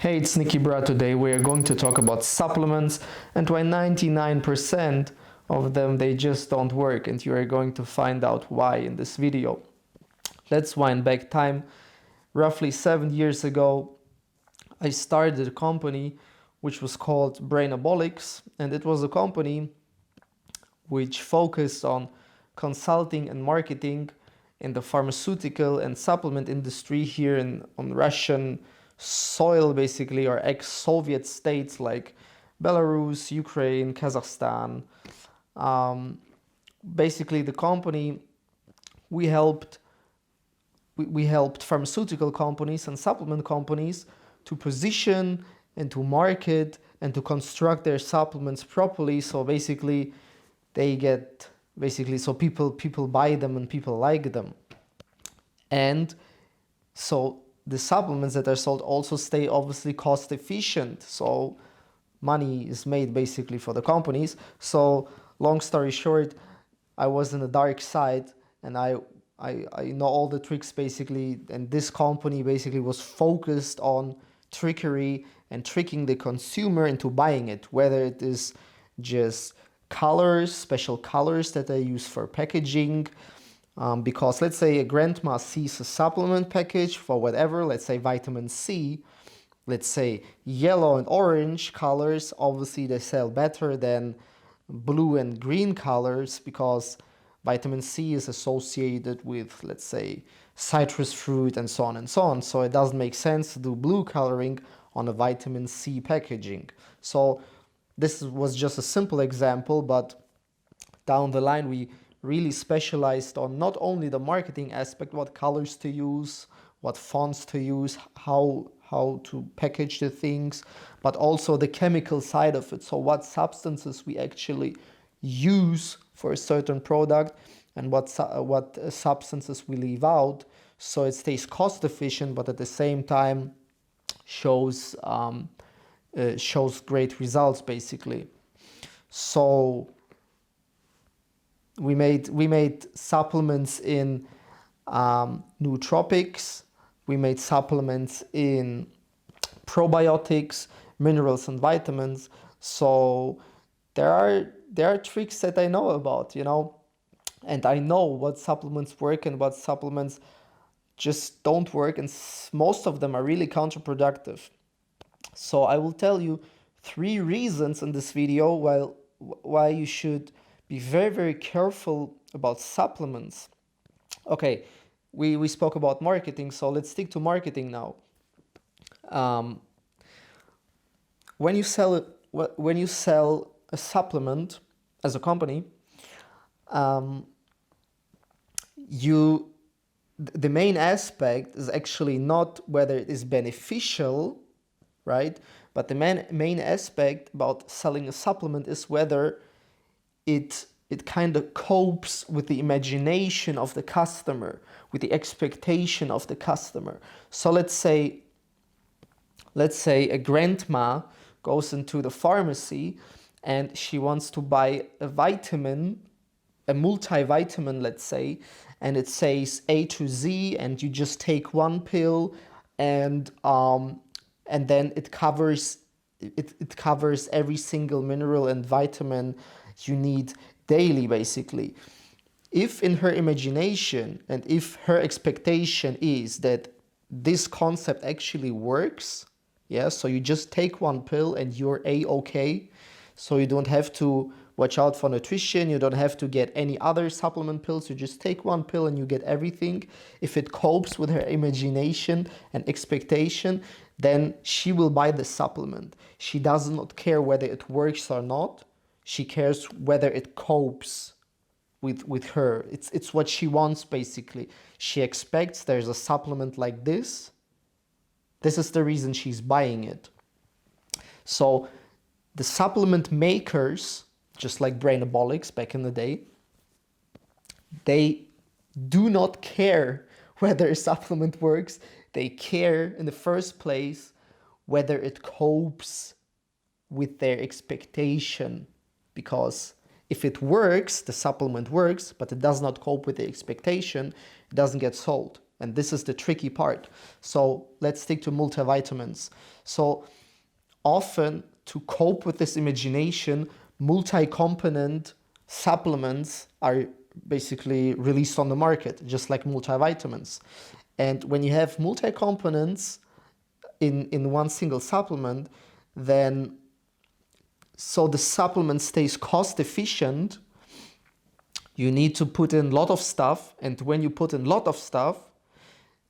Hey, it's NIKIBRAH. Today we are going to talk about supplements and why 99% of them they just don't work, and you are going to find out why in this video. Let's wind back time. Roughly 7 years ago, I started a company which was called Brainabolics, and it was a company which focused on consulting and marketing in the pharmaceutical and supplement industry here on Russian soil, basically, or ex-Soviet states like Belarus, Ukraine, Kazakhstan. Basically, the company, we helped pharmaceutical companies and supplement companies to position and to market and to construct their supplements properly. So basically, so people buy them and people like them. And so the supplements that are sold also stay obviously cost efficient. So money is made basically for the companies. So long story short, I was in the dark side, and I know all the tricks basically, and this company basically was focused on trickery and tricking the consumer into buying it, whether it is just colors, special colors that I use for packaging. Because let's say a grandma sees a supplement package for whatever, let's say vitamin C, let's say yellow and orange colors, obviously they sell better than blue and green colors because vitamin C is associated with, let's say, citrus fruit and so on and so on. So it doesn't make sense to do blue coloring on a vitamin C packaging. So this was just a simple example, but down the line we really specialized on not only the marketing aspect, what colors to use, what fonts to use, how to package the things, but also the chemical side of it. So what substances we actually use for a certain product and what substances we leave out, so it stays cost efficient, but at the same time shows great results basically. So we made supplements in nootropics. We made supplements in probiotics, minerals, and vitamins. So there are tricks that I know about, and I know what supplements work and what supplements just don't work, and most of them are really counterproductive. So I will tell you 3 reasons in this video why you should be very, very careful about supplements. Okay, we spoke about marketing, so let's stick to marketing now. When you sell a supplement as a company, the main aspect is actually not whether it is beneficial, right? But the main aspect about selling a supplement is whether it kind of copes with the imagination of the customer, with the expectation of the customer. So let's say a grandma goes into the pharmacy and she wants to buy a vitamin, a multivitamin, let's say, and it says A to Z, and you just take 1 pill, and then it covers every single mineral and vitamin you need daily, basically. If in her imagination and if her expectation is that this concept actually works, yeah, so you just take 1 pill and you're A-okay, so you don't have to watch out for nutrition, you don't have to get any other supplement pills, you just take 1 pill and you get everything. If it copes with her imagination and expectation, then she will buy the supplement. She does not care whether it works or not. She cares whether it copes with her. It's what she wants, basically. She expects there's a supplement like this. This is the reason she's buying it. So the supplement makers, just like Brainabolics back in the day, they do not care whether a supplement works. They care in the first place whether it copes with their expectation. Because if it works, the supplement works, but it does not cope with the expectation, it doesn't get sold. And this is the tricky part. So let's stick to multivitamins. So often, to cope with this imagination, multi-component supplements are basically released on the market, just like multivitamins. And when you have multi-components in one single supplement, then so the supplement stays cost efficient, you need to put in a lot of stuff. And when you put in a lot of stuff,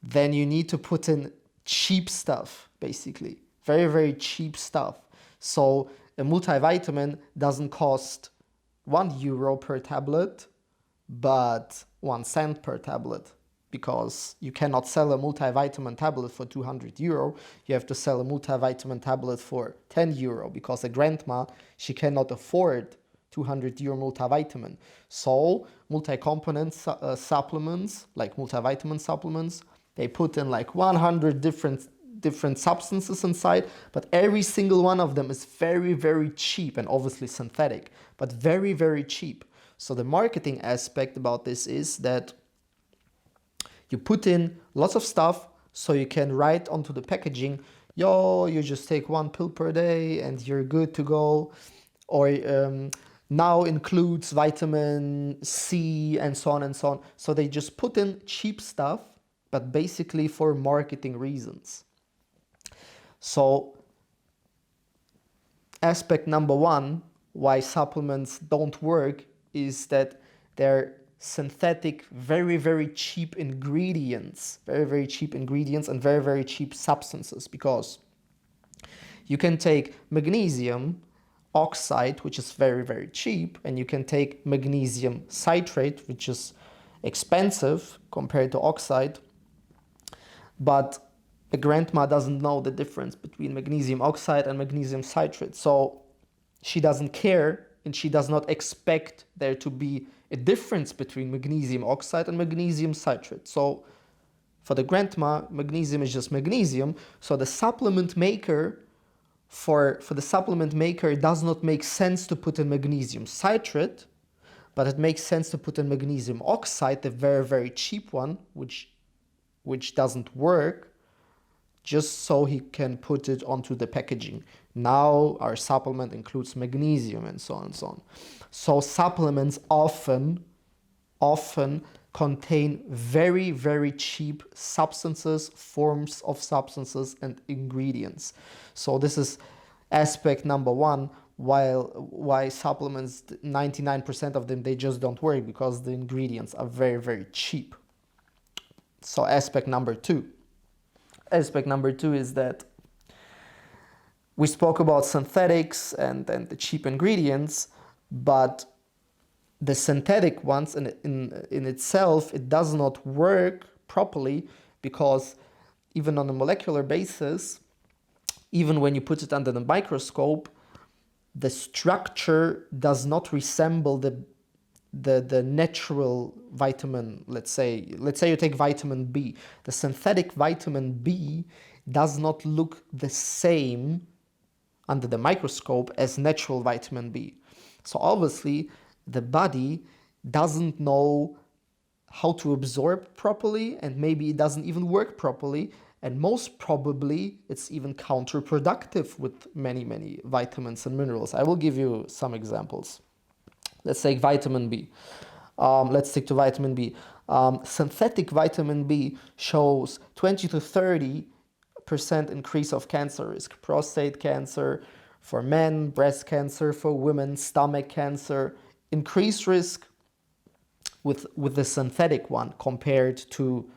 then you need to put in cheap stuff, basically. Very, very cheap stuff. So a multivitamin doesn't cost €1 per tablet, but 1 cent per tablet, because you cannot sell a multivitamin tablet for €200. You have to sell a multivitamin tablet for €10, because a grandma, she cannot afford €200 multivitamin. So multi-component supplements, like multivitamin supplements, they put in like 100 different substances inside, but every single one of them is very, very cheap, and obviously synthetic, but very, very cheap. So the marketing aspect about this is that you put in lots of stuff, so you can write onto the packaging, yo, you just take 1 pill per day and you're good to go. Or now includes vitamin C and so on and so on. So they just put in cheap stuff, but basically for marketing reasons. So aspect number 1, why supplements don't work, is that they're synthetic, very, very cheap ingredients, very, very cheap ingredients and very, very cheap substances, because you can take magnesium oxide, which is very, very cheap, and you can take magnesium citrate, which is expensive compared to oxide, but a grandma doesn't know the difference between magnesium oxide and magnesium citrate. So she doesn't care, and she does not expect there to be a difference between magnesium oxide and magnesium citrate. So for the grandma, magnesium is just magnesium. So the supplement maker, for the supplement maker, it does not make sense to put in magnesium citrate, but it makes sense to put in magnesium oxide, the very, very cheap one, which doesn't work, just so he can put it onto the packaging. Now our supplement includes magnesium and so on and so on. So supplements often contain very, very cheap substances, forms of substances and ingredients. So this is aspect number 1, why supplements, 99% of them, they just don't work, because the ingredients are very, very cheap. So aspect number 2. Aspect number 2 is that we spoke about synthetics and the cheap ingredients, but the synthetic ones in itself, it does not work properly, because even on a molecular basis, even when you put it under the microscope, the structure does not resemble the natural vitamin. Let's say you take vitamin B. The synthetic vitamin B does not look the same under the microscope as natural vitamin B. So obviously the body doesn't know how to absorb properly, and maybe it doesn't even work properly, and most probably it's even counterproductive with many, many vitamins and minerals. I will give you some examples. Let's take vitamin B. Let's stick to vitamin B. Synthetic vitamin B shows 20 to 30% increase of cancer risk. Prostate cancer for men, breast cancer for women, stomach cancer. Increased risk with the synthetic one compared to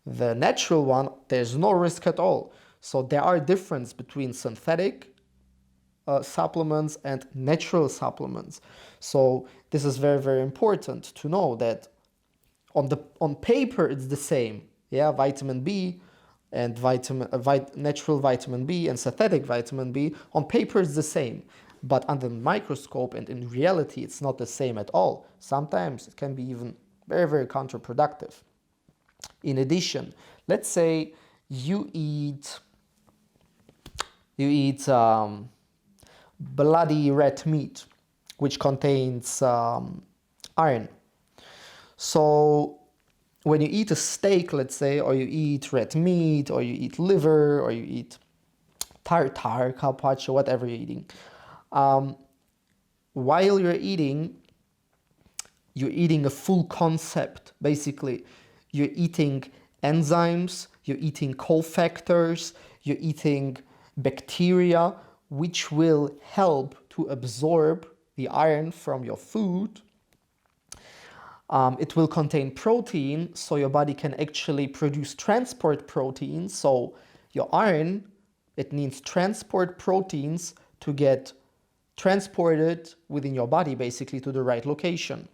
the natural one. There's no risk at all. So there are differences between synthetic supplements and natural supplements. So this is very, very important to know that on paper it's the same. Yeah, vitamin B and natural vitamin B and synthetic vitamin B, on paper it's the same, but under the microscope and in reality it's not the same at all. Sometimes it can be even very, very counterproductive. In addition, let's say you eat bloody red meat, which contains iron. So when you eat a steak, let's say, or you eat red meat, or you eat liver, or you eat tartar, carpaccio, whatever you're eating, while you're eating a full concept. Basically, you're eating enzymes, you're eating cofactors, you're eating bacteria, which will help to absorb the iron from your food. It will contain protein, so your body can actually produce transport proteins. So your iron, it needs transport proteins to get transported within your body, basically to the right location.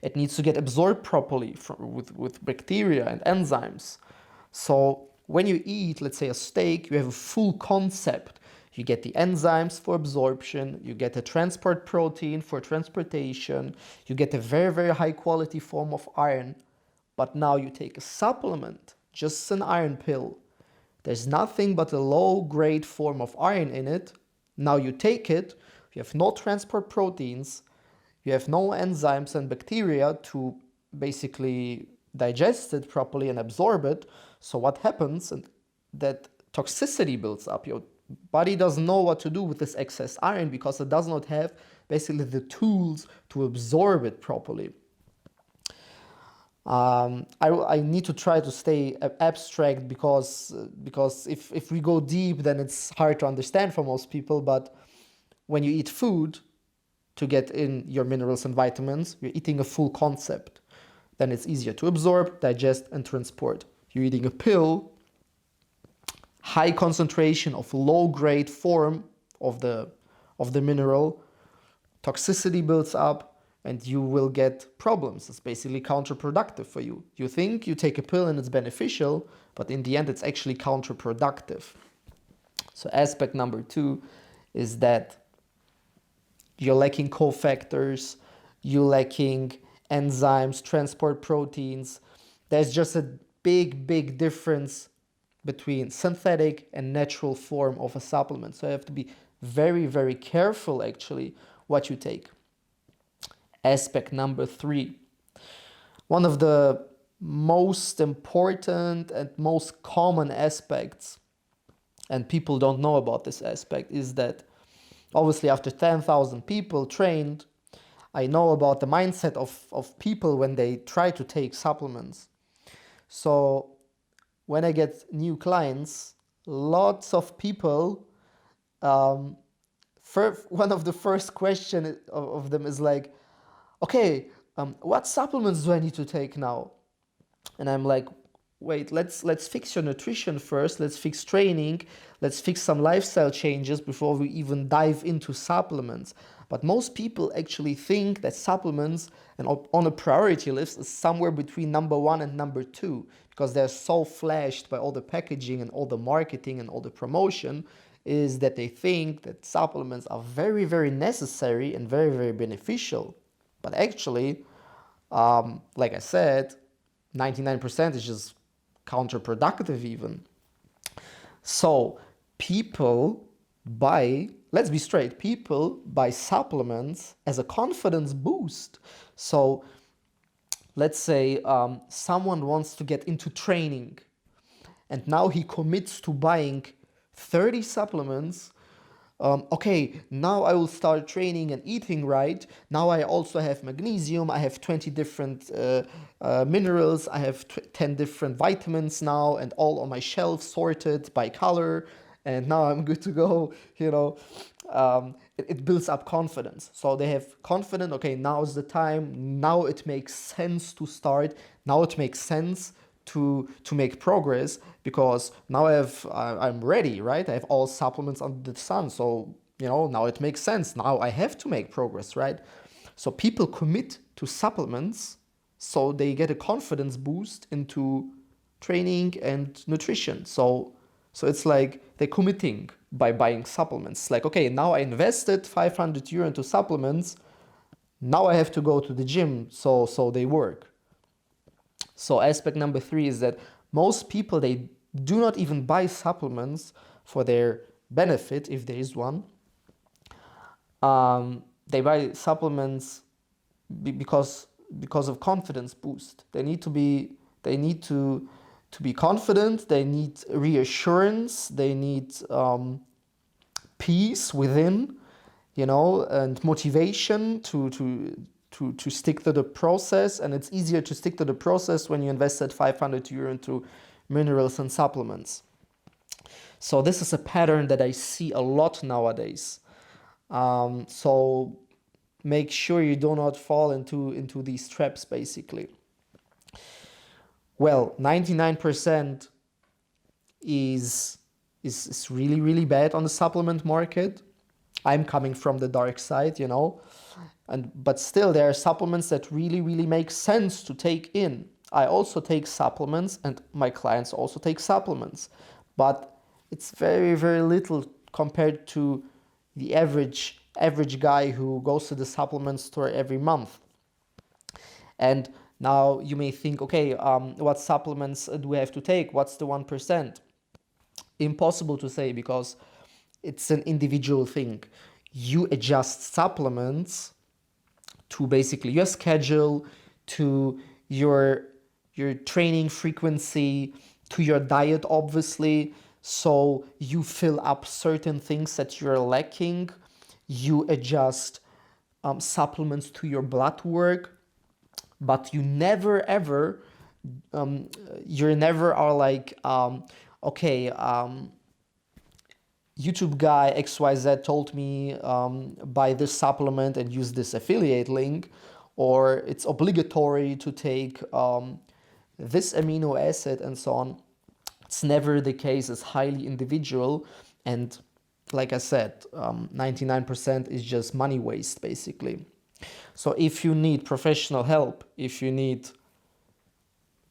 It needs to get absorbed properly with bacteria and enzymes. So when you eat, let's say, a steak, you have a full concept. You get the enzymes for absorption, you get a transport protein for transportation, you get a very, very high quality form of iron. But now you take a supplement, just an iron pill. There's nothing but a low grade form of iron in it. Now you take it, you have no transport proteins, you have no enzymes and bacteria to basically digest it properly and absorb it. So what happens? That toxicity builds up. Your body doesn't know what to do with this excess iron because it does not have basically the to absorb it properly. I need to try to stay abstract because if we go deep, then it's hard to understand for most people. But when you eat food to get in your minerals and vitamins, you're eating a full concept. Then it's easier to absorb, digest, and transport. You're eating a pill, high concentration of low-grade form of the mineral, toxicity builds up, and you will get problems. It's basically counterproductive for you. You think you take a pill and it's beneficial, but in the end it's actually counterproductive. So aspect number 2 is that you're lacking cofactors, you're lacking enzymes, transport proteins. There's just a big, big difference between synthetic and natural form of a supplement. So you have to be very, very careful actually what you take. Aspect number 3. One of the most important and most common aspects, and people don't know about this aspect, is that obviously after 10,000 people trained, I know about the mindset of people when they try to take supplements. So when I get new clients, lots of people, one of the first questions of them is like, okay, what supplements do I need to take now? And I'm like, wait, let's fix your nutrition first. Let's fix training. Let's fix some lifestyle changes before we even dive into supplements. But most people actually think that supplements and on a priority list is somewhere between number 1 and number 2 because they're so flashed by all the packaging and all the marketing and all the promotion, is that they think that supplements are very, very necessary and very, very beneficial. But actually, like I said, 99% is just counterproductive even. So people buy, let's be straight, people buy supplements as a confidence boost. So let's say someone wants to get into training and now he commits to buying 30 supplements. Okay, now I will start training and eating right. Now I also have magnesium, I have 20 different minerals, I have 10 different vitamins now, and all on my shelf sorted by color, and now I'm good to go, you know. It builds up confidence. So they have confidence, okay, now is the time, now it makes sense to start, now it makes sense to make progress because now I'm ready, right? I have all supplements under the sun, so you know now it makes sense. Now I have to make progress, right? So people commit to supplements so they get a confidence boost into training and nutrition. So it's like they're committing by buying supplements. Like, okay, now I invested 500 euro into supplements. Now I have to go to the gym, so they work. So aspect number 3 is that most people, they do not even buy supplements for their benefit, if there is one. They buy supplements because because of confidence boost. They need to be confident. They need reassurance. They need peace within, and motivation to stick to the process. And it's easier to stick to the process when you invested 500 euro into minerals and supplements. So this is a pattern that I see a lot nowadays. So make sure you do not fall into these traps, basically. Well, 99% is really, really bad on the supplement market. I'm coming from the dark side, but still there are supplements that really, really make sense to take in. I also take supplements, and my clients also take supplements, but it's very, very little compared to the average guy who goes to the supplement store every month. And now you may think, okay, what supplements do I have to take? What's the 1%? Impossible to say, because it's an individual thing. You adjust supplements to basically your schedule, to your training frequency, to your diet, obviously. So you fill up certain things that you're lacking. You adjust supplements to your blood work, but you never ever, you never are like, okay, YouTube guy XYZ told me buy this supplement and use this affiliate link, or it's obligatory to take this amino acid and so on. It's never the case. It's highly individual, and like I said, 99% is just money waste, basically. So if you need professional help, if you need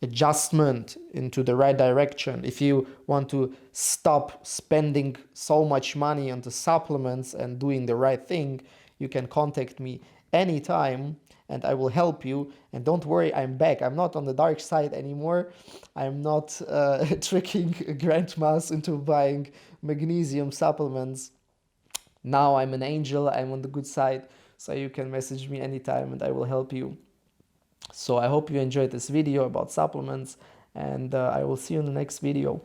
adjustment into the right direction, if you want to stop spending so much money on the supplements and doing the right thing, you can contact me anytime and I will help you. And don't worry, I'm back. I'm not on the dark side anymore. I'm not tricking grandmas into buying magnesium supplements. Now I'm an angel. I'm on the good side. So you can message me anytime and I will help you. So I hope you enjoyed this video about supplements, and I will see you in the next video.